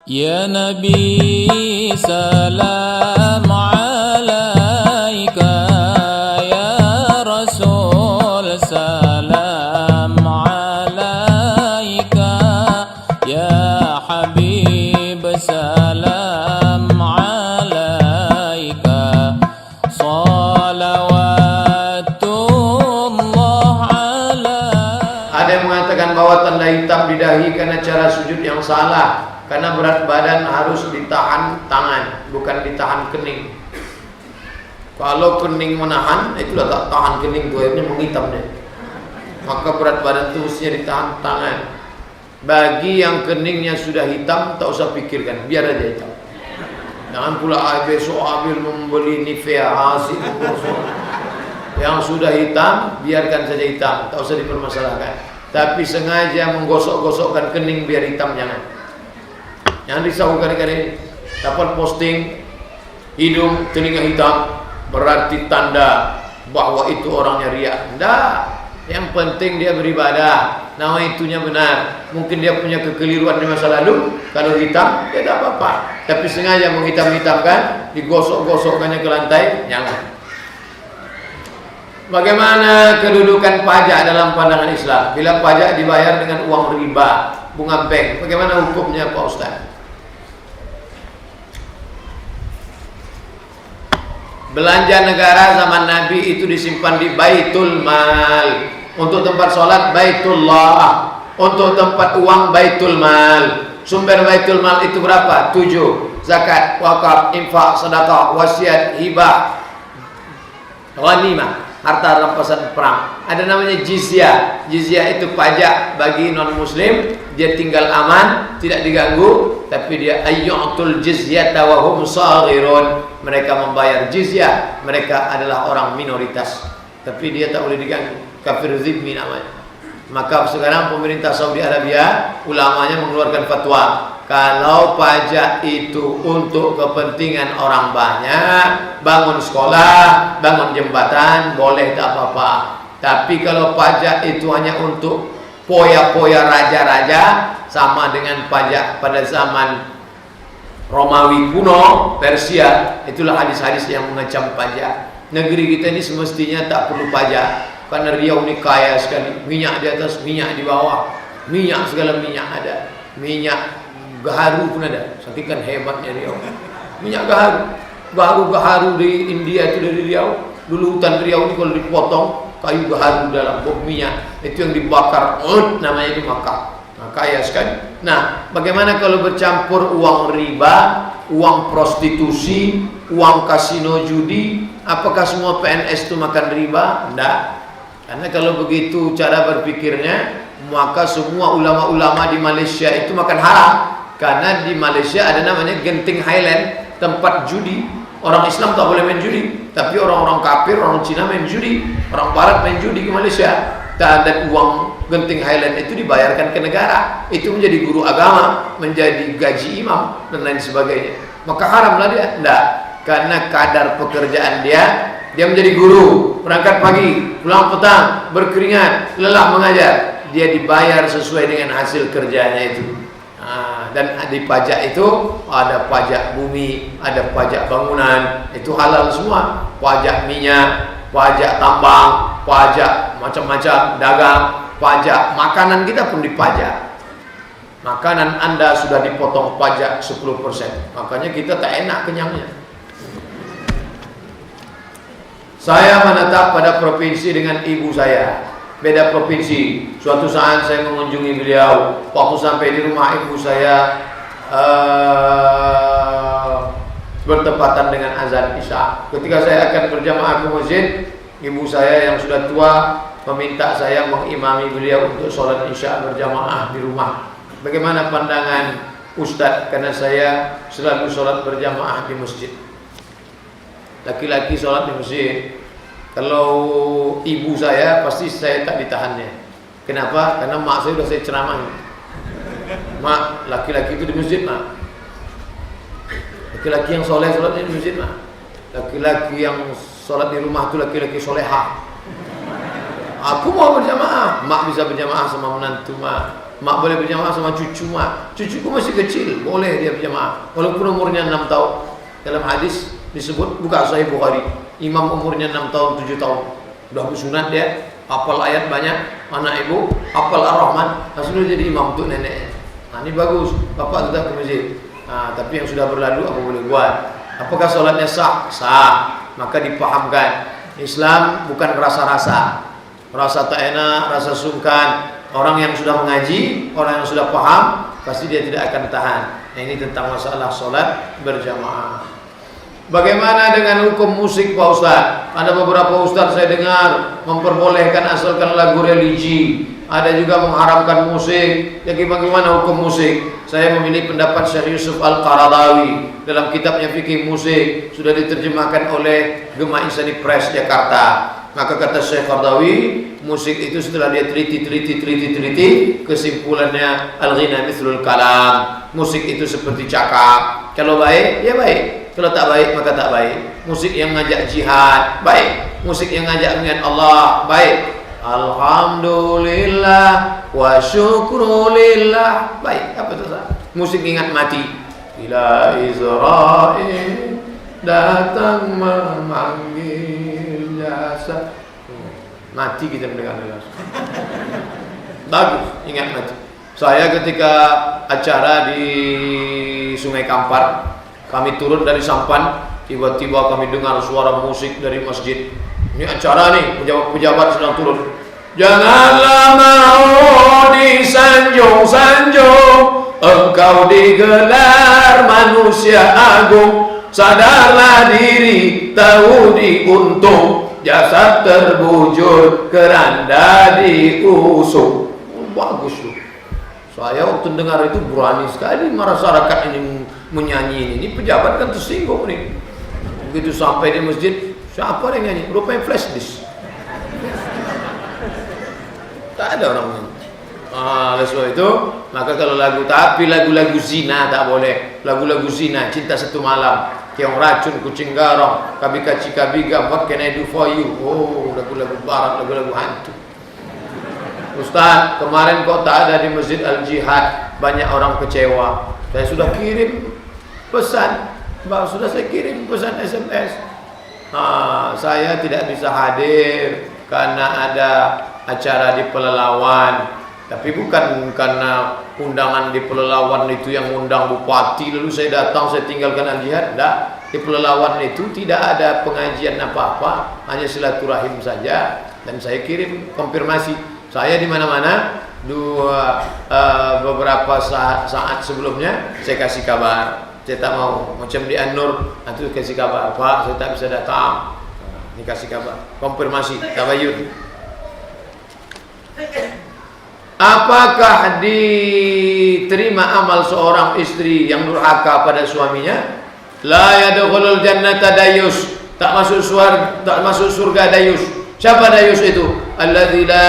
Ya Nabi salam alaika, ya Rasul salam alaika, ya Habib salam alaika, salawatullah alaika. Ada yang mengatakan bahwa tanda hitam di dahi karena cara sujud yang salah. Karena berat badan harus ditahan tangan, bukan ditahan kening. Kalau kening menahan, itulah tak tahan kening, tuh akhirnya menghitam deh. Maka berat badan itu mestinya ditahan tangan. Bagi yang keningnya sudah hitam, tak usah pikirkan, biar aja hitam. Jangan pula besok ambil membeli Nivea hasil. Yang sudah hitam, biarkan saja hitam, tak usah dipermasalahkan. Tapi sengaja menggosok-gosokkan kening biar hitam, jangan. Yang risau kali-kali dapat posting hidung telinga hitam berarti tanda bahwa itu orangnya riak. Tidak. Yang penting dia beribadah, nama itunya benar. Mungkin dia punya kekeliruan di masa lalu. Kalau hitam, ya tidak apa-apa. Tapi sengaja menghitam-hitamkan, digosok-gosokkannya ke lantai, jangan. Bagaimana kedudukan pajak dalam pandangan Islam? Bila pajak dibayar dengan uang riba, bunga bank, bagaimana hukumnya Pak Ustaz? Belanja negara zaman Nabi itu disimpan di Baitul Mal. Untuk tempat sholat Baitullah, untuk tempat uang Baitul Mal. Sumber Baitul Mal itu berapa? 7. Zakat, wakaf, infak, sedekah, wasiat, hibah, ghanimah, harta rampasan perang. Ada namanya jizyah. Jizyah itu pajak bagi non muslim. Dia tinggal aman, tidak diganggu. Tapi dia ayyu'tul jizyata wa hum saghirun. Mereka membayar jizyah. Mereka adalah orang minoritas, tapi dia tak boleh diganggu. Kafir zimmi namanya. Maka sekarang pemerintah Saudi Arabia, ulamanya mengeluarkan fatwa, kalau pajak itu untuk kepentingan orang banyak, bangun sekolah, bangun jembatan, boleh tak apa-apa. Tapi kalau pajak itu hanya untuk poya-poya raja-raja, sama dengan pajak pada zaman Romawi kuno, Persia, itulah hadis-hadis yang mengecam pajak. Negeri kita ini semestinya tak perlu pajak, karena Riau ini kaya sekali. Minyak di atas, minyak di bawah, minyak segala minyak ada. Minyak gaharu pun ada, saking hebatnya Riau. Minyak gaharu di India itu dari Riau. Dulu hutan Riau ini kalau dipotong, kayu gaharu dalam bok minyak, itu yang dibakar, namanya di Makkah. Nah, kaya sekali. Nah, bagaimana kalau bercampur uang riba, uang prostitusi, uang kasino judi? Apakah semua PNS itu makan riba? Tidak. Karena kalau begitu cara berpikirnya, maka semua ulama-ulama di Malaysia itu makan haram. Karena di Malaysia ada namanya Genting Highland, tempat judi. Orang Islam tak boleh main judi, tapi orang-orang kafir, orang Cina main judi, orang Barat main judi ke Malaysia. Dan uang Genting Highland itu dibayarkan ke negara, itu menjadi guru agama, menjadi gaji imam dan lain sebagainya. Maka haramlah dia? Tidak, karena kadar pekerjaan dia menjadi guru, berangkat pagi, pulang petang, berkeringat, lelah mengajar. Dia dibayar sesuai dengan hasil kerjanya itu. Dan di pajak itu ada pajak bumi, ada pajak bangunan, itu halal semua. Pajak minyak, pajak tambang, pajak macam-macam dagang, pajak makanan kita pun dipajak. Makanan Anda sudah dipotong pajak 10%. Makanya kita tak enak kenyangnya. Saya menetap pada provinsi dengan ibu saya. Beda provinsi. Suatu saat saya mengunjungi beliau. Waktu sampai di rumah ibu saya bertepatan dengan azan Isya. Ketika saya akan berjamaah ke masjid, ibu saya yang sudah tua meminta saya mengimami beliau untuk sholat Isya berjamaah di rumah. Bagaimana pandangan Ustadz? Karena saya selalu sholat berjamaah di masjid. Laki-laki sholat di masjid. Kalau ibu saya pasti saya tak ditahannya. Kenapa? Karena mak saya sudah saya ceramah. Mak, laki-laki itu di masjid, mak. Laki-laki yang soleh sholatnya di masjid, mak. Laki-laki yang sholat di rumah itu laki-laki solehah. Aku mau berjamaah. Mak bisa berjamaah sama menantu mak. Mak boleh berjamaah sama cucu mak. Cucuku masih kecil, boleh dia berjamaah walaupun umurnya 6 tahun. Dalam hadis disebut, buka Sahih Bukhari, imam umurnya 6 tahun, 7 tahun udah bersunat dia, hafal ayat banyak, anak ibu hafal Ar-Rahman, langsung jadi imam untuk neneknya. Nah, ini bagus, bapak tetap ke masjid. Nah, tapi yang sudah berlalu apa boleh buat? Apakah sholatnya sah? Sah. Maka dipahamkan, Islam bukan rasa-rasa, rasa tak enak, rasa sungkan. Orang yang sudah mengaji, orang yang sudah paham, pasti dia tidak akan tahan. Nah, ini tentang masalah sholat berjamaah. Bagaimana dengan hukum musik Pak Ustaz? Ada beberapa ustaz saya dengar memperbolehkan asalkan lagu religi. Ada juga mengharamkan musik. Jadi bagaimana hukum musik? Saya memilih pendapat Syekh Yusuf Al-Qaradawi dalam kitabnya Fikih Musik, sudah diterjemahkan oleh Gema Insani Press Jakarta. Maka kata Syekh Qaradawi, musik itu setelah dia teliti, kesimpulannya al-ghina mithlul kalam. Musik itu seperti cakap. Kalau baik, ya baik. Kalau tak baik, maka tak baik. Musik yang ngajak jihad, baik. Musik yang ngajak mengingat Allah, baik. Alhamdulillah wa syukrulillah, baik. Apa itu? Musik ingat mati. Bila Israel datang memanggil jasa, mati kita mendengar langsung. Bagus, ingat mati. Saya ketika acara di Sungai Kampar, kami turun dari sampan, tiba-tiba kami dengar suara musik dari masjid. Ini acara nih, pejabat-pejabat sedang turun. Janganlah mau disanjung-sanjung, engkau digelar manusia agung. Sadarlah diri, tahu diuntung, jasad terbujur, keranda diusung. Bagus tuh. Saya waktu dengar itu berani sekali masyarakat ini menyanyi ini. Pejabat kan tersinggung nih. Begitu sampai di masjid, siapa yang nyanyi? Rupanya flash disk. Tak ada orang nyanyi. Oleh sebab itu, maka kalau lagu, tapi lagu-lagu zina tak boleh. Lagu-lagu zina, cinta satu malam, Keong Racun, Kucing Garong, Kabika Cikabiga, What Can I Do For You. Oh, lagu-lagu barat, lagu-lagu hantu. Ustaz, kemarin kok tak ada di Masjid Al-Jihad, banyak orang kecewa. Saya sudah kirim pesan, sudah saya kirim pesan SMS. Saya tidak bisa hadir karena ada acara di Pelelawan. Tapi bukan karena undangan di Pelelawan itu yang undang bupati lalu saya datang, saya tinggalkan Al-Jihad. Tidak, di Pelelawan itu tidak ada pengajian apa-apa, hanya silaturahim saja. Dan saya kirim konfirmasi. Saya di mana-mana beberapa saat sebelumnya saya kasih kabar. Saya tak mau macam di An-Nur nanti kasih kabar, Pak, saya tak bisa datang. Ini kasih kabar, konfirmasi, tabayun. Apakah diterima amal seorang istri yang durhaka pada suaminya? La yadkhulul jannata dayus, tak masuk surga dayus. Siapa dayus itu? Alladzi la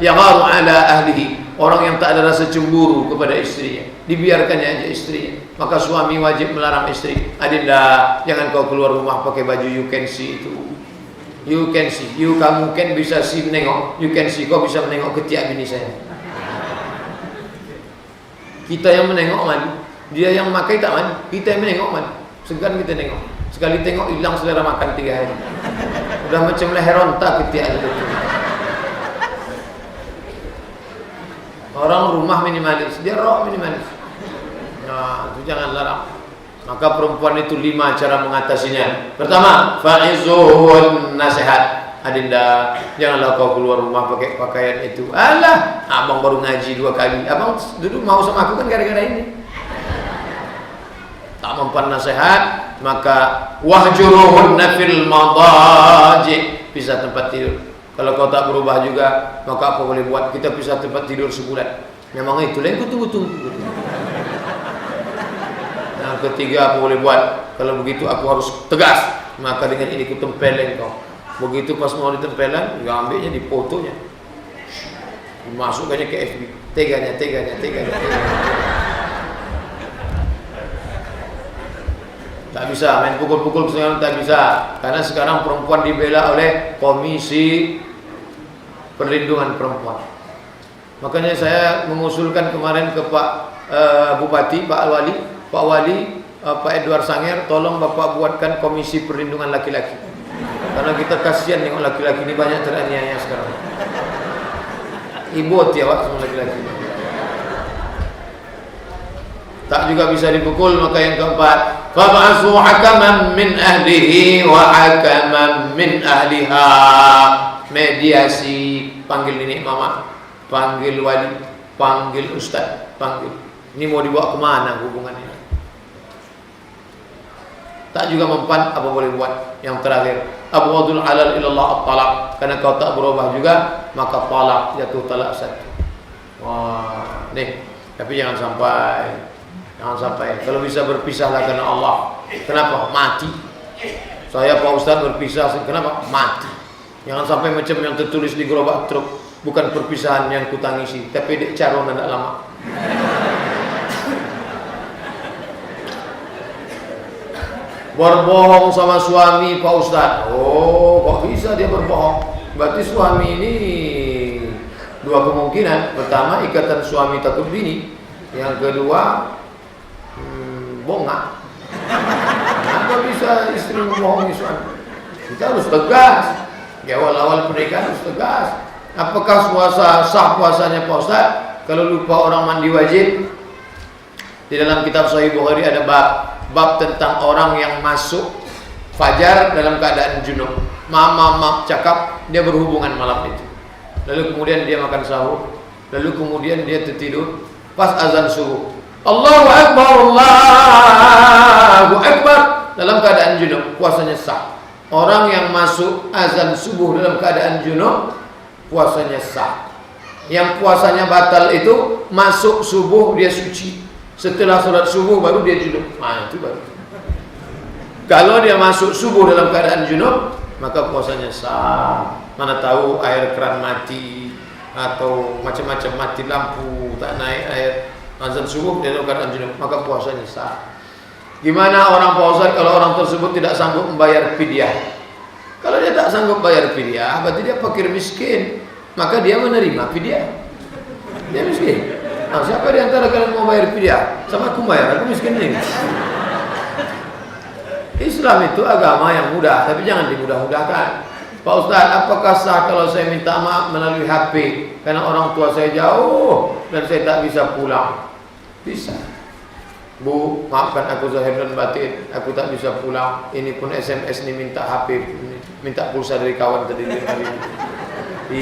yagharu ala ahlihi, orang yang tak ada rasa cemburu kepada istrinya, dibiarkannya aja istrinya. Maka suami wajib melarang istri, Adinda, jangan kau keluar rumah pakai baju you can see itu. You can see, kamu kan bisa see menengok, you can see, kau bisa menengok ketiak bini saya. Kita yang menengok mandi, dia yang makai tak mandi. Kita yang menengok mandi, segan kita nengok. Sekali tengok hilang selera makan 3 hari. Udah macam leher onta ketiak itu. Orang rumah minimalis, dia roh minimalis. Nah, itu jangan larang. Maka perempuan itu 5 cara mengatasinya. Pertama, fa'izuhun, nasihat. Adinda, janganlah kau keluar rumah pakai pakaian itu. Alah, abang baru ngaji 2 kali. Abang dulu mau sama aku kan gara-gara ini. Tak mempan nasihat, maka wahjuruhunna fil madaji, pisah tempat tidur. Kalau kau tak berubah juga, maka apa boleh buat? Kita pisah tempat tidur sebulan. Memang itu lain tunggu. Yang ketiga, apa boleh buat? Kalau begitu aku harus tegas. Maka dengan ini ku tempelin kau. Begitu pas mau ditempelan, dia ambilnya di fotonya, dimasukkannya ke FB. Teganya. Tak bisa main pukul-pukul sekarang, tak bisa. Karena sekarang perempuan dibela oleh Komisi Perlindungan Perempuan. Makanya saya mengusulkan kemarin ke Pak Bupati, Pak Wali, Pak Edward Sanger, tolong Bapak buatkan komisi perlindungan laki-laki. Karena kita kasihan nih laki-laki ini banyak teraniaya sekarang. Ibu tiawak semua laki-laki. Tak juga bisa dipukul, maka yang keempat, fab'atsu hakaman min ahlihi wa hakaman min ahliha. Mediasi, panggil nenek mama, panggil wali, panggil ustaz, panggil. Ini mau dibawa kemana hubungannya? Tak juga mempan, apa boleh buat? Yang terakhir, abghadul halal ilallah at-talaq. Karena kau tak berubah juga, maka talak, jatuh talak satu. Wah, nih. Tapi jangan sampai. Kalau bisa berpisahlah karena Allah. Kenapa? Mati. Saya Pak Ustaz berpisah, kenapa? Mati. Jangan sampai macam yang tertulis di gerobak truk, bukan perpisahan yang kutangisi, tapi dek carong tidak lama. Berbohong sama suami Pak Ustaz. Oh, kok bisa dia berbohong? Berarti suami ini dua kemungkinan. Pertama, ikatan suami takut bini. Yang kedua, bongak. Kenapa bisa istri membohongi suami? Kita harus tegas. Di awal-awal pernikahan harus tegas. Apakah sah puasanya Pak Ustaz kalau lupa orang mandi wajib? Di dalam kitab Sahih Bukhari ada bab tentang orang yang masuk fajar dalam keadaan junub. Mama cakap dia berhubungan malam itu. Lalu kemudian dia makan sahur. Lalu kemudian dia tertidur. Pas azan subuh, Allahu Akbar, Allahu Akbar, dalam keadaan junub, puasanya sah. Orang yang masuk azan subuh dalam keadaan junub, puasanya sah. Yang puasanya batal itu masuk subuh dia suci, setelah sholat subuh baru dia junub. Nah, itu baru. Kalau dia masuk subuh dalam keadaan junub, maka puasanya sah. Mana tahu air keran mati atau macam-macam, mati lampu, tak naik air, azan subuh dia dalam keadaan junub, maka puasanya sah. Gimana orang puasa kalau orang tersebut tidak sanggup membayar fidyah? Kalau dia tak sanggup bayar fidyah, berarti dia fakir miskin, maka dia menerima fidyah. Dia miskin. Nah, siapa di antara kalian mau bayar fidyah? Sama aku bayar, aku miskin ini. Islam itu agama yang mudah, tapi jangan dimudah-mudahkan. Pak Ustaz, apakah sah kalau saya minta maaf melalui HP karena orang tua saya jauh dan saya tak bisa pulang? Bisa. Bu, maafkan aku zahir dan batin, aku tak bisa pulang. Ini pun SMS ni minta HP, minta pulsa dari kawan tadi hari ini.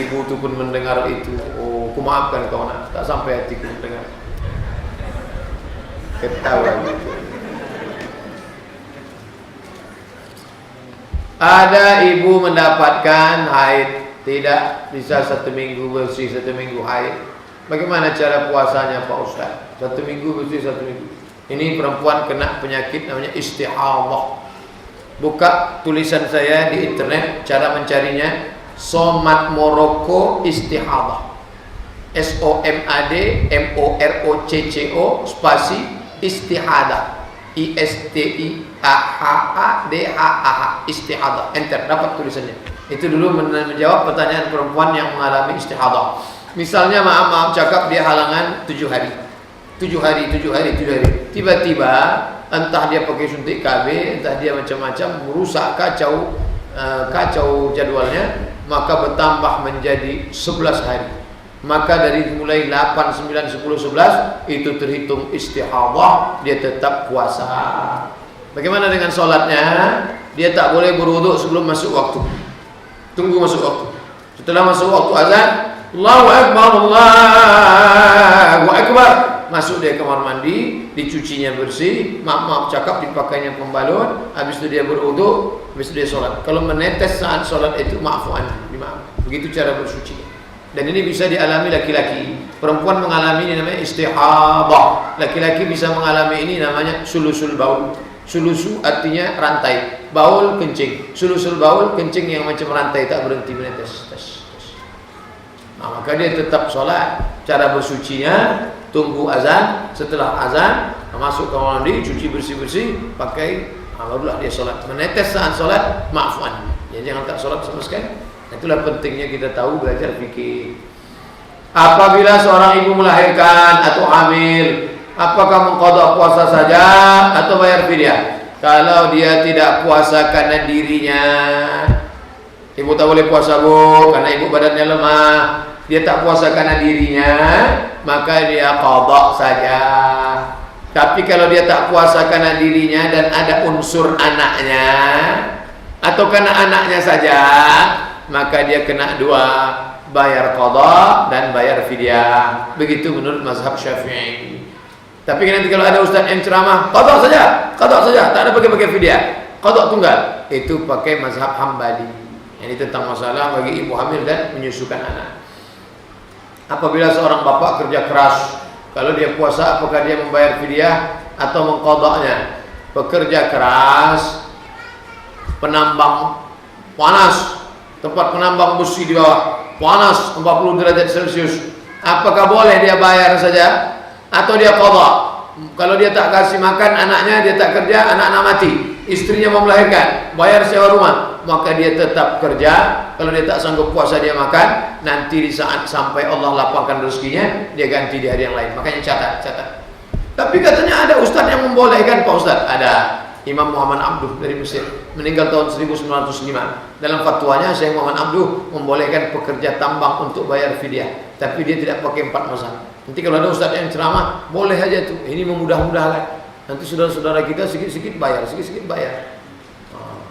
Ibu tu pun mendengar itu. Oh, aku maafkan kau nak, tak sampai hatiku mendengar. Ketawa gitu. Ada ibu mendapatkan haid, tidak bisa 1 minggu bersih, 1 minggu haid. Bagaimana cara puasanya Pak Ustaz? 1 minggu bersih, 1 minggu. Ini perempuan kena penyakit namanya istihadah. Buka tulisan saya di internet, cara mencarinya Somat Morocco istihadah. SOMAD spasi istihadah. ISTIAHADHAH istihadah. Enter, dapat tulisannya. Itu dulu menjawab pertanyaan perempuan yang mengalami istihadah. Misalnya maaf cakap dia halangan 7 hari. 7 hari. Tiba-tiba entah dia pakai suntik KB, entah dia macam-macam merusak kacau jadwalnya, maka bertambah menjadi 11 hari. Maka dari mulai 8, 9, 10, 11 itu terhitung istihadah, dia tetap puasa. Bagaimana dengan sholatnya? Dia tak boleh berwuduk sebelum masuk waktu. Tunggu masuk waktu. Setelah masuk waktu azan, Allahu Akbar, Allahu Akbar. Masuk dia kamar mandi, dicucinya bersih, maaf cakap dipakainya pembalut, habis itu dia berwuduk, habis itu dia sholat. Kalau menetes saat sholat itu maafan, dimaaf. Begitu cara bersuci. Dan ini bisa dialami laki-laki. Perempuan mengalami ini namanya istihadah. Laki-laki bisa mengalami ini namanya sulusul baul. Sulusu artinya rantai, baul kencing. Sulusul baul kencing yang macam rantai tak berhenti menetes. Nah, maka dia tetap sholat. Cara bersucinya tunggu azan, setelah azan masuk kamar mandi, cuci bersih-bersih, pakai, barulah dia sholat. Menetes saat sholat, maafan. Ya, jangan tak sholat sama sekali. Itulah pentingnya kita tahu belajar fikih. Apabila seorang ibu melahirkan atau hamil, apakah mengqadha puasa saja atau bayar fidyah? Kalau dia tidak puasa karena dirinya, ibu tak boleh puasa bu, karena ibu badannya lemah. Dia tak puasa karena dirinya, maka dia qadha saja. Tapi kalau dia tak puasa karena dirinya dan ada unsur anaknya, atau karena anaknya saja, maka dia kena dua, bayar qadha dan bayar fidyah. Begitu menurut mazhab Syafi'i. Tapi nanti kalau ada ustaz yang ceramah, qadha saja, tak ada pakai fidyah, qadha tunggal, itu pakai mazhab Hambali. Ini tentang masalah bagi ibu hamil dan menyusukan anak. Apabila seorang bapak kerja keras, kalau dia puasa apakah dia membayar fidyah atau mengqadhanya? Pekerja keras, penambang panas, tempat penambang besi di bawah panas 40 derajat Celcius, apakah boleh dia bayar saja atau dia qadha? Kalau dia tak kasih makan anaknya, dia tak kerja, anak-anak mati, istrinya mau melahirkan, bayar sewa rumah, maka dia tetap kerja. Kalau dia tak sanggup puasa, dia makan. Nanti di saat sampai Allah lapangkan rezekinya, dia ganti di hari yang lain. Makanya catat. Tapi katanya ada ustaz yang membolehkan, Pak Ustaz. Ada Imam Muhammad Abduh dari Mesir, meninggal tahun 1905. Dalam fatwanya Syekh Muhammad Abduh membolehkan pekerja tambang untuk bayar fidyah, tapi dia tidak pakai 4 mazhab. Nanti kalau ada ustaz yang ceramah, boleh aja tuh. Ini memudah-mudahkan. Nanti saudara-saudara kita sikit-sikit bayar.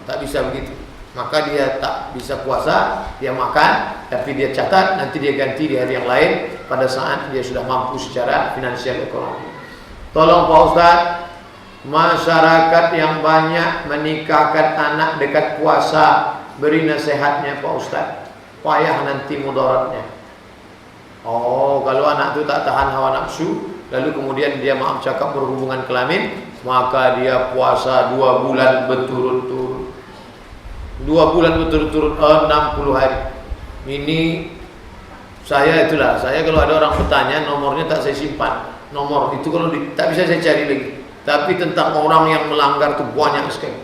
Tak bisa begitu. Maka dia tak bisa puasa, dia makan, tapi dia catat, nanti dia ganti di hari yang lain pada saat dia sudah mampu secara finansial ekonomi. Tolong Pak Ustaz, masyarakat yang banyak menikahkan anak dekat puasa, beri nasihatnya Pak Ustaz. Payah nanti mudaratnya. Oh, kalau anak itu tak tahan hawa nafsu, lalu kemudian dia maaf cakap berhubungan kelamin, maka dia puasa 2 bulan berturut-turut. 2 bulan berturut-turut 60 hari. Ini saya kalau ada orang bertanya, nomornya tak saya simpan. Nomor itu kalau tak bisa saya cari lagi. Tapi tentang orang yang melanggar itu banyak sekali.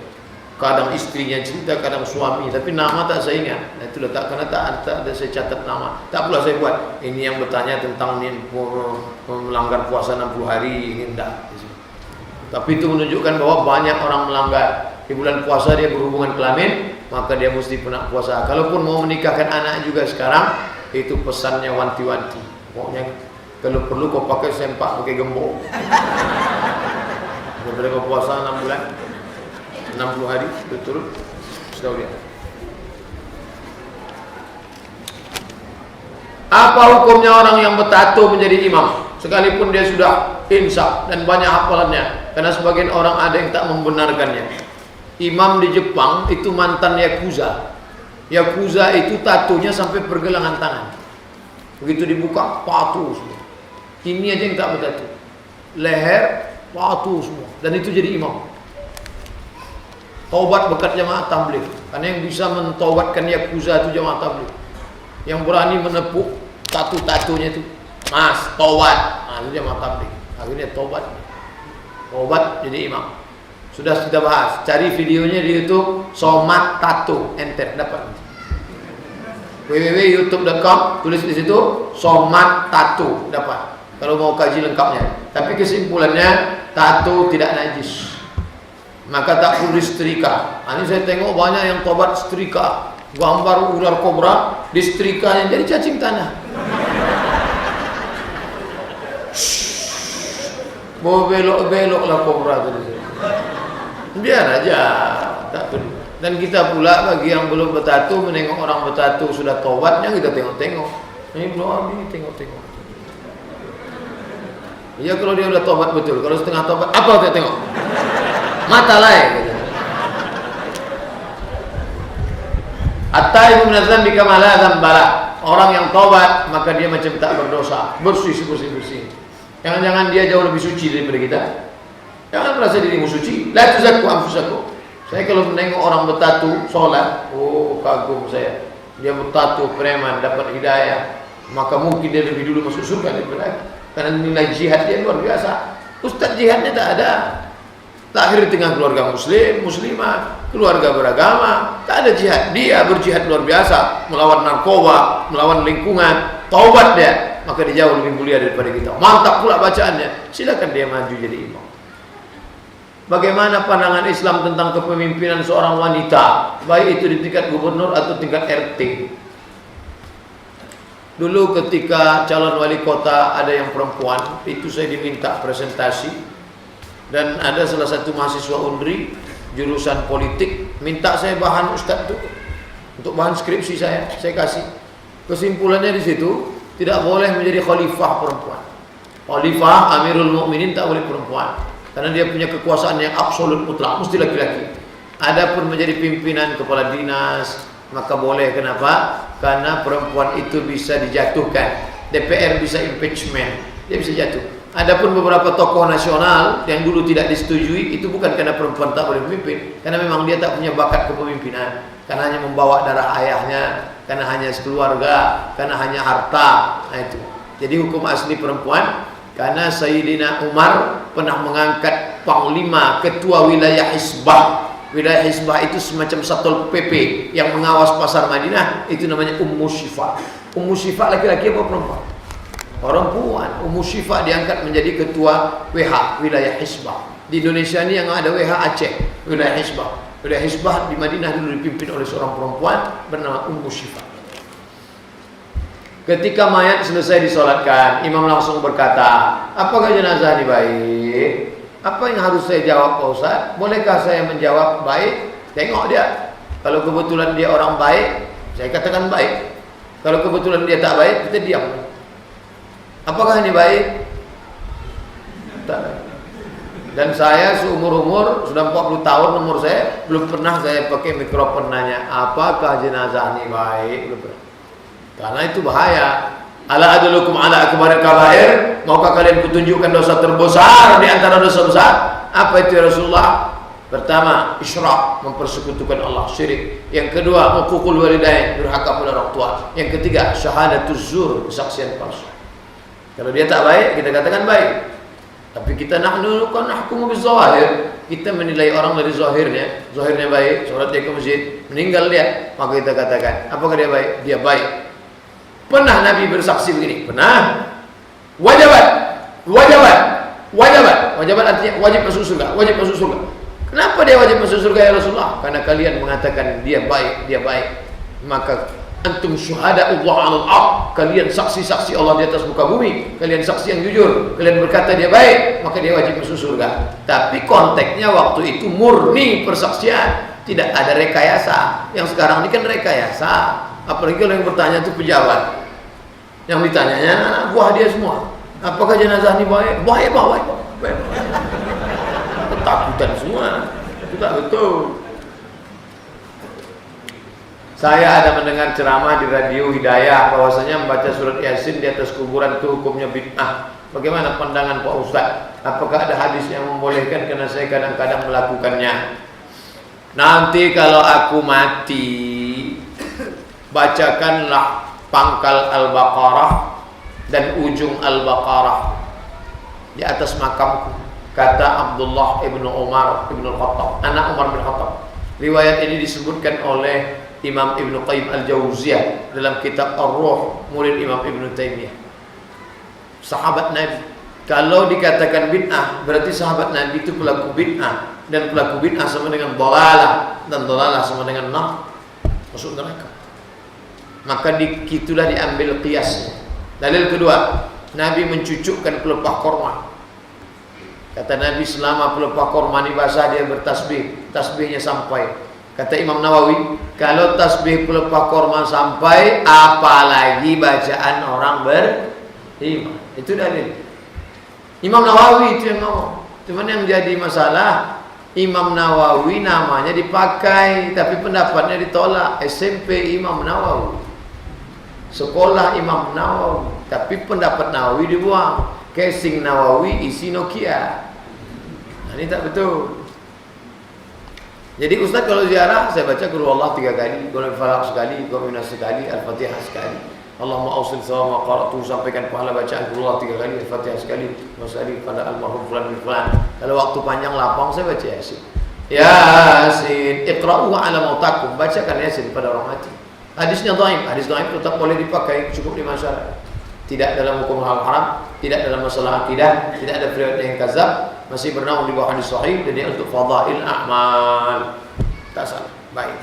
Kadang istrinya cerita, kadang suami, tapi nama tak saya ingat. Nah, itulah tak, karena tak ada saya catat nama. Tak pula saya buat. Ini yang bertanya tentang melanggar puasa 60 hari, ini enggak. Tapi itu menunjukkan bahwa banyak orang melanggar. Di bulan puasa dia berhubungan kelamin, maka dia mesti pernah puasa. Kalaupun mau menikahkan anak juga sekarang, itu pesannya wanti-wanti. Pokoknya kalau perlu kau pakai sempak, pakai gembok. Daripada kau puasa 6 bulan, 60 hari berturut, sudah lihat. Apa hukumnya orang yang bertato menjadi imam, sekalipun dia sudah insaf dan banyak hafalannya? Karena sebagian orang ada yang tak membenarkannya. Imam di Jepang itu mantan yakuza. Yakuza itu tatonya sampai pergelangan tangan. Begitu dibuka, patuh semua. Ini aja yang tak bertato. Leher, patuh semua. Dan itu jadi imam. Taubat berkat jamaah tabligh. Karena yang bisa mentaubatkan yakuza itu jamaah tabligh. Yang berani menepuk tatu-tatunya itu, Mas, taubat. Nah, itu jamaah tabligh. Akhirnya taubat. Taubat jadi imam. Sudah kita bahas. Cari videonya di YouTube, Somad Tato, enter dapat. www.youtube.com, tulis di situ Somad Tato, dapat. Kalau mau kaji lengkapnya. Tapi kesimpulannya, tato tidak najis. Maka tak perlu disetrika. Ini saya tengok banyak yang tobat setrika. Gambar ular kobra, disetrikanya jadi cacing tanah. Mau belok-belok lah kobra tadi. Biar aja, tak perlu. Dan kita pula bagi yang belum bertato, menengok orang bertato sudah tobatnya, kita tengok-tengok. Ini belum, ini tengok-tengok. Ya kalau dia udah tobat betul, kalau setengah tobat, apa kita tengok? Mata lain. At-taibu minadz-dzambi kama la dzambala. Orang yang tobat maka dia macam tak berdosa, bersih. Jangan-jangan dia jauh lebih suci daripada kita. Jangan merasa dirimu suci. La tuzakku anfusakum. Saya kalau menengok orang bertato sholat, oh kagum saya. Dia bertato preman dapat hidayah, maka mungkin dia lebih dulu masuk surga daripada kita. Karena nilai jihad dia luar biasa. Ustaz jihadnya tak ada. Lahir di tengah keluarga muslim, muslimah, keluarga beragama, tak ada jihad. Dia berjihad luar biasa, melawan narkoba, melawan lingkungan, taubat dia. maka dia jauh lebih mulia daripada kita. Mantap pula bacaannya, silakan dia maju jadi imam. Bagaimana pandangan Islam tentang kepemimpinan seorang wanita, baik itu di tingkat gubernur atau tingkat RT? Dulu ketika calon wali kota ada yang perempuan, itu saya diminta presentasi, dan ada salah satu mahasiswa Undri jurusan politik minta saya bahan Ustadz itu untuk bahan skripsi saya kasih. Kesimpulannya di situ, tidak boleh menjadi khalifah perempuan. Khalifah Amirul Mukminin tak boleh perempuan, karena dia punya kekuasaan yang absolut mutlak, mesti laki-laki. Adapun menjadi pimpinan kepala dinas, maka boleh. Kenapa? Karena perempuan itu bisa dijatuhkan. DPR bisa impeachment, dia bisa jatuh. Adapun beberapa tokoh nasional yang dulu tidak disetujui, itu bukan karena perempuan tak boleh memimpin, karena memang dia tak punya bakat kepemimpinan, karena hanya membawa darah ayahnya, karena hanya sekeluarga, karena hanya harta. Nah itu. Jadi hukum asli perempuan, karena Sayyidina Umar pernah mengangkat panglima ketua wilayah Hizbah. Wilayah Hizbah itu semacam Satpol PP yang mengawas pasar Madinah, itu namanya Ummu Syifa. Ummu Syifa laki-laki apa perempuan? Perempuan. Ummu Syifa diangkat menjadi ketua WH wilayah Hizbah. Di Indonesia ini yang ada WH Aceh, wilayah Hizbah. Wilayah Hizbah di Madinah dulu dipimpin oleh seorang perempuan bernama Ummu Syifa. Ketika mayat selesai disolatkan, imam langsung berkata, apakah jenazah ini baik? Apa yang harus saya jawab Pak Ustaz? Bolehkah saya menjawab baik? Tengok dia. Kalau kebetulan dia orang baik, saya katakan baik. Kalau kebetulan dia tak baik, kita diam. Apakah ini baik? Tak baik. Dan saya seumur-umur, sudah 40 tahun umur saya, belum pernah saya pakai mikrofon nanya, apakah jenazah ini baik? Belum pernah. Karena itu bahaya. Ala adulukum ala akbaril kabair, maukah kalian kutunjukkan dosa terbesar di antara dosa besar? Apa itu ya Rasulullah? Pertama, isyrak, mempersekutukan Allah, syirik. Yang kedua, uququl walidain, durhaka pada orang tua. Yang ketiga, syahadatuz zur, kesaksian palsu. Kalau dia tak baik, kita katakan baik. Tapi kita nahnu kan nahkumu bizawahir. Kita menilai orang dari zahirnya. Zahirnya baik, sholat dia ke masjid, meninggal dia, maka kita katakan, apakah dia baik? Dia baik. Pernah Nabi bersaksi begini? Pernah. Wajibat artinya wajib masuk surga. Wajib masuk surga. Kenapa dia wajib masuk surga ya Rasulullah? Karena kalian mengatakan dia baik, dia baik. Maka antum syuhada Allah 'alal ardh. Kalian saksi-saksi Allah di atas muka bumi. Kalian saksi yang jujur. Kalian berkata dia baik, maka dia wajib masuk surga. Tapi konteksnya waktu itu murni persaksian, tidak ada rekayasa. Yang sekarang ini kan rekayasa. Apalagi kalau yang bertanya itu pejabat. Yang ditanyanya anak buah dia semua. Apakah jenazah ini baik? Baik. Ketakutan semua. Itu tak betul. Saya ada mendengar ceramah di radio Hidayah bahwasanya membaca surat Yasin di atas kuburan itu hukumnya bid'ah. Bagaimana pandangan Pak Ustaz? Apakah ada hadis yang membolehkan? Karena saya kadang-kadang melakukannya. Nanti kalau aku mati, bacakanlah pangkal Al-Baqarah dan ujung Al-Baqarah di atas makamku, kata Abdullah ibnu Umar ibnu Khattab, anak Umar bin Khattab. Riwayat ini disebutkan oleh Imam Ibnu Qayyim Al-Jauziyah dalam kitab Ar-Ruh, murid Imam Ibnu Taimiyah. Sahabat Nabi. Kalau dikatakan bid'ah, berarti sahabat Nabi itu pelaku bid'ah, dan pelaku bid'ah sama dengan dhalalah, dan dhalalah sama dengan nar, masuk neraka. Maka itulah diambil qiyasnya. Dalil kedua, Nabi mencucukkan pelepah korma. Kata Nabi, selama pelepah korma ini basah dia bertasbih, tasbihnya sampai. Kata Imam Nawawi, kalau tasbih pelepah korma sampai, apalagi bacaan orang beriman. Itu dalil. Imam Nawawi itu yang ngomong. Cuman yang jadi masalah, Imam Nawawi namanya dipakai, tapi pendapatnya ditolak. SMP Imam Nawawi, sekolah Imam Nawawi, tapi pendapat Nawawi dibuang. Casing Nawawi isi Nokia. Nah, ini tak betul. Jadi Ustaz kalau ziarah saya baca Qul Huwallahu 3 kali, Qul Falaq sekali, Qul Minas sekali, Al-Fatihah sekali. Allahumma awsil sawa ma qara'tu, sampaikan pahala bacaan Qul Huwallahu 3 kali, Al-Fatihah sekali, wasali pada almarhum fulan bin fulan. Kalau waktu panjang lapang saya baca Yasin. Yasin, iqra'uhu ala mautakum, bacakan Yasin pada orang mati. Hadisnya dhaif, hadis dhaif tetap boleh dipakai, cukup di masyarakat. tidak dalam hukum hal haram, tidak dalam masalah akidah, tidak ada riwayat yang kadzab, masih bernaung di bawah hadis sahih, dan dia untuk fadail a'mal. Tak salah. Baik.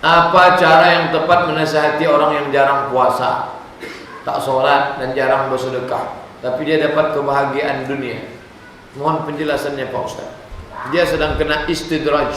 Apa cara yang tepat menasihati orang yang jarang puasa, tak sholat dan jarang bersedekah, tapi dia dapat kebahagiaan dunia? Mohon penjelasannya Pak Ustaz. Dia sedang kena istidraj.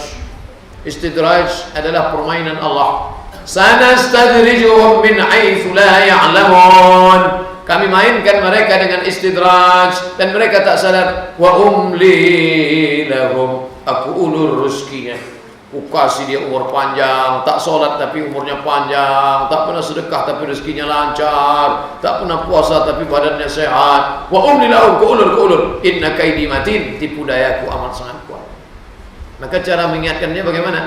Istidraj adalah permainan Allah. Sanastadrijuhum min haitsu la ya'lamun. Kami mainkan mereka dengan istidraj dan mereka tak sadar. Wa umli lahum. Aku ulur rezekinya. Aku kasih dia umur panjang, tak sholat tapi umurnya panjang, tak pernah sedekah tapi rezekinya lancar, tak pernah puasa tapi badannya sehat. Wa umli lahum, ku ulur. Inna kaidi matin, tipu dayaku amat sangat kuat. Maka cara mengingatkannya bagaimana?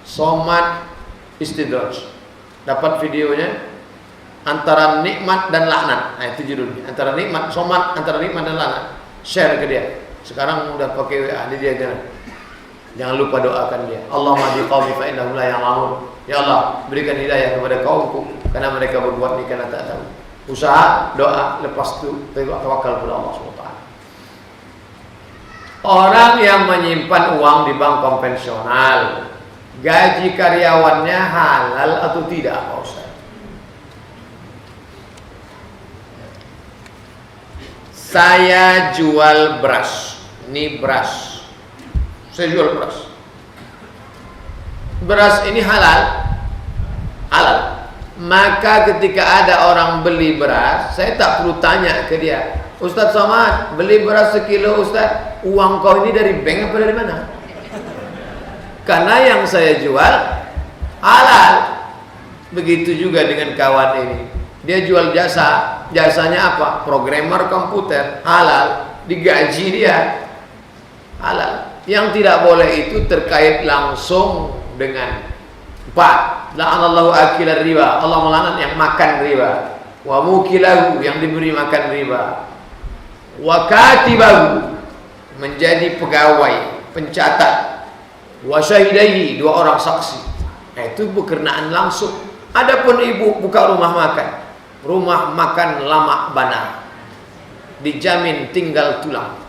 Somat istidraj. Dapat videonya antara nikmat dan laknat. Nah itu judulnya. Antara nikmat, somat antara nikmat dan laknat. Share ke dia. Sekarang udah pakai WA, dia kan. Jangan lupa doakan dia. Allahumma hdi qaumi fa innahum la ya'lamun. Ya Allah, berikan hidayah kepada kaumku karena mereka berbuat ini karena tak tahu. Usaha, doa, lepas itu tawakal kepada Allah SWT. Orang yang menyimpan uang di bank konvensional, gaji karyawannya halal atau tidak, Pak Ustaz? Saya jual beras. Ini beras. Saya jual beras. Beras ini halal. Halal. Maka ketika ada orang beli beras, saya tak perlu tanya ke dia, Ustaz Somad, beli beras sekilo Ustaz, uang kau ini dari bank apa dari mana? Karena yang saya jual halal. Begitu juga dengan kawan ini. Dia jual jasa. Jasanya apa? Programmer komputer. Halal. Digaji dia. Halal. Yang tidak boleh itu terkait langsung dengan empat. La'anallahu akilar riba. Allah melaknat yang makan riba. Wa mukilahu, yang diberi makan riba. Wa katibahu, menjadi pegawai, pencatat. Wa syahidaihi, dua orang saksi. Nah, itu berkenaan langsung. Adapun ibu buka rumah makan. Rumah makan lama bana. Dijamin tinggal tulang.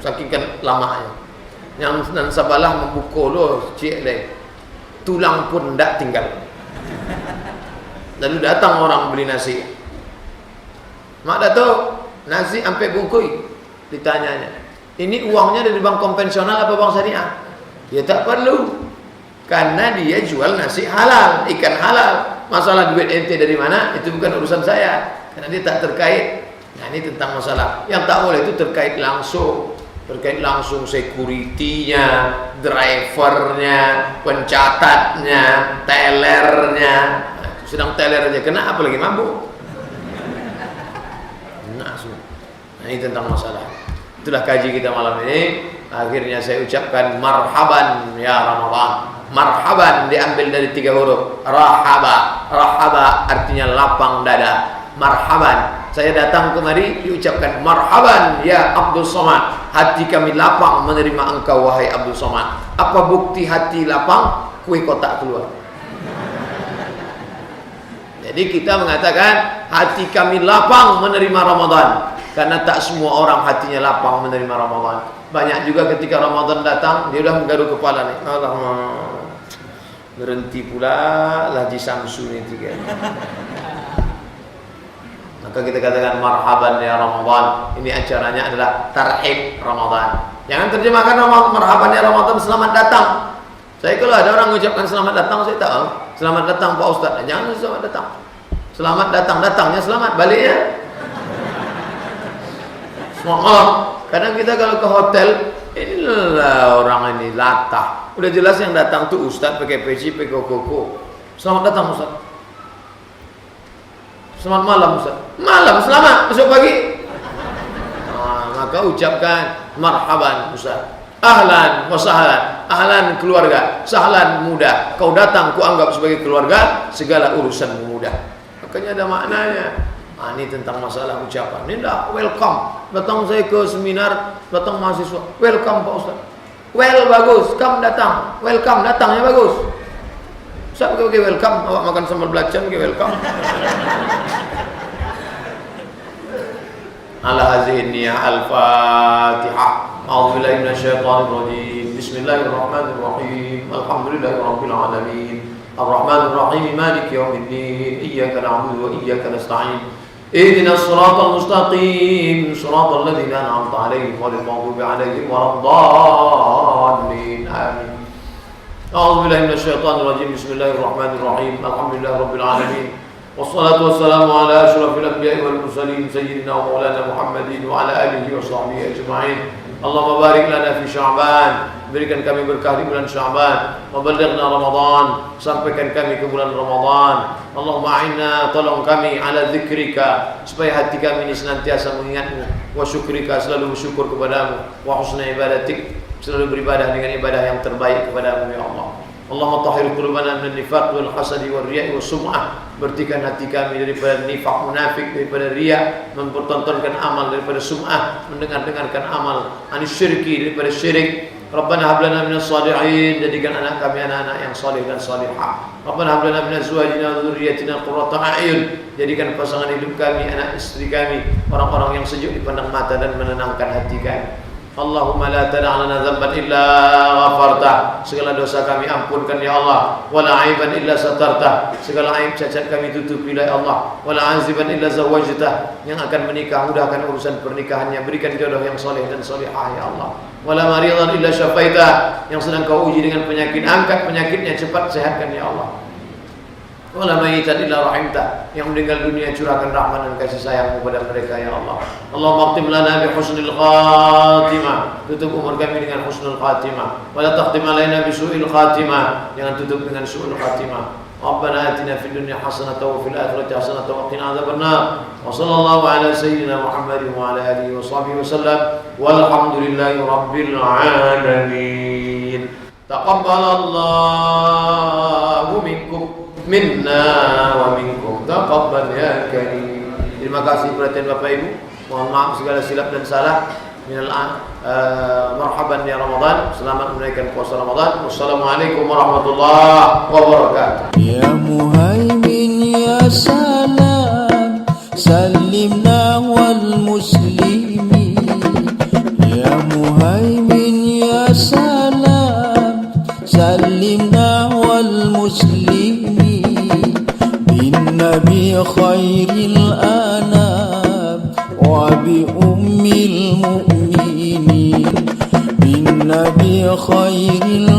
Saking kan lamanya. Yang nan sabalah membuka loh cik leh, tulang pun ndak tinggal. Lalu datang orang beli nasi. Mak Dato, nasi sampai bungkui. Ditanyanya, ini uangnya dari bank konvensional apa bank syariah? Ya tak perlu, karena dia jual nasi halal, ikan halal. Masalah duit ente dari mana, itu bukan urusan saya, karena dia tak terkait. Nah ini tentang masalah yang tak boleh itu terkait langsung. Terkait langsung security-nya, drivernya, pencatatnya, tellernya. Nah, sedang teller aja kena, apalagi mabuk. Nah ini tentang masalah. Itulah kaji kita malam ini. Akhirnya saya ucapkan marhaban ya Ramadan. Marhaban diambil dari 3 huruf. Rahaba. Rahaba artinya lapang dada. Marhaban. Saya datang kemari diucapkan marhaban ya Abdul Somad. Hati kami lapang menerima engkau wahai Abdul Somad. Apa bukti hati lapang? Kue kotak keluar. Jadi kita mengatakan hati kami lapang menerima Ramadan. Karena tak semua orang hatinya lapang menerima Ramadan. Banyak juga ketika Ramadan datang dia udah menggaruk kepala nih. Allah, berhenti pula Haji Samsu ini tiga. Maka kita katakan marhaban ya Ramadan. Ini acaranya adalah tarhib Ramadan. Jangan terjemahkan marhaban ya Ramadan selamat datang. Saya kalau ada orang mengucapkan selamat datang, saya tahu selamat datang Pak Ustaz. Jangan selamat datang. Selamat datang, datangnya selamat, baliknya semangat. Kadang kita kalau ke hotel, inilah orang ini latah. Udah jelas yang datang tuh Ustaz pakai peci, pakai koko. Selamat datang Ustaz. Selamat malam Ustaz. Malam, selamat, besok pagi. Nah, maka ucapkan marhaban Ustaz. Ahlan wa sahlan. Ahlan keluarga, sahlan muda. Kau datang ku anggap sebagai keluarga, segala urusanmu mudah. Makanya ada maknanya. Nah, ini tentang masalah ucapan. Ini dah welcome. Datang saya ke seminar, datang mahasiswa. Welcome Pak Ustaz. Well bagus, come datang. Welcome datangnya bagus. Ustaz pakai welcome, awak makan sambal belacan pakai welcome. Ala hadhihi niyyah al-Fatihah. A'udzu billahi minasyaitonir rajim. Bismillahirrahmanirrahim. Alhamdulillahirabbil alamin. Arrahmanir rahim. Maliki yaumiddin. Iyyaka na'budu wa iyyaka nasta'in. Ihdinas siratal mustaqim. Siratal ladzina an'amta 'alaihim ghairil maghdubi 'alaihim waladdallin. Amin. A'udzu billahi minasyaitonir rajim. Bismillahirrahmanirrahim. Alhamdulillahirabbil alamin. Wassalatu wassalamu ala asyrafil anbiya'i wal mursalin sayyidina wa maulana Muhammadin wa ala alihi wa sahbihi ajma'in. Allahumma barik lana fi Sya'ban, berikan kami berkah di bulan Sya'ban, wa ballighna Ramadan, sampaikan kami ke bulan Ramadan. Allahumma a'inna, tolong kami ala zikrika, supaya hati kami ini senantiasa mengingatmu, wa syukrika, selalu bersyukur kepadamu, wa husna ibadatik, selalu beribadah dengan ibadah yang terbaik kepadamu ya Allah. Allahumma tahhir qulubana min nifaq wal hasadi wal riya' was sum'ah. Bersihkan hati kami daripada nifaq munafik, daripada riya, mempertontonkan amal, daripada sum'ah, mendengar-dengarkan amal, anis syirki, daripada syirik. Rabbana hab lana minas shalihin, jadikan anak kami anak-anak yang saleh dan salihah. Rabbana hab lana min azwajina wa dhurriyyatina qurrata a'yun, jadikan pasangan hidup kami, anak istri kami, orang-orang yang sejuk dipandang mata dan menenangkan hati kami. Allahumma la tada' lana dhanban illa ghafartah, segala dosa kami ampunkan ya Allah. Wala aiban illa satartah, segala aib cacat kami tutupi ya Allah. Wala aziban illa zawajtah, yang akan menikah mudahkan urusan pernikahannya, berikan jodoh yang soleh dan solehah ya Allah. Wala maridan illa syafaitah, yang sedang kau uji dengan penyakit, angkat penyakitnya, cepat sehatkan ya Allah. Wala mayitan illa rahimtah, yang meninggal dunia curahkan rahmat dan kasih sayangmu pada mereka ya Allah. Allahumma khtim lana bi husnil khatimah, tutup umur kami dengan husnul khatimah. Wala takhtim alaina bi su'il khatimah, jangan tutup dengan su'ul khatimah. Rabbana atina fid dunya hasanatan wa fil akhirati hasanatan wa qina adzabannar. Wa sallallahu ala sayyidina Muhammadin wa ala alihi wa sahbihi wasallam. Walhamdulillahi rabbil alamin. Taqabbalallahu minkum minna wa minkum taqabbal ya karim. Terima kasih perhatian Bapak Ibu. Mohon maaf segala silap dan salah. Minal marhaban ya Ramadan. Selamat menunaikan puasa Ramadan. Wassalamualaikum warahmatullahi wabarakatuh. Ya Muhaimin ya salam, salimna wal muslimin. Ya Muhaimin ya salam, salimna wal muslimin. Nabi khairil anam wa bi ummil mu'minin, bin Nabi khairil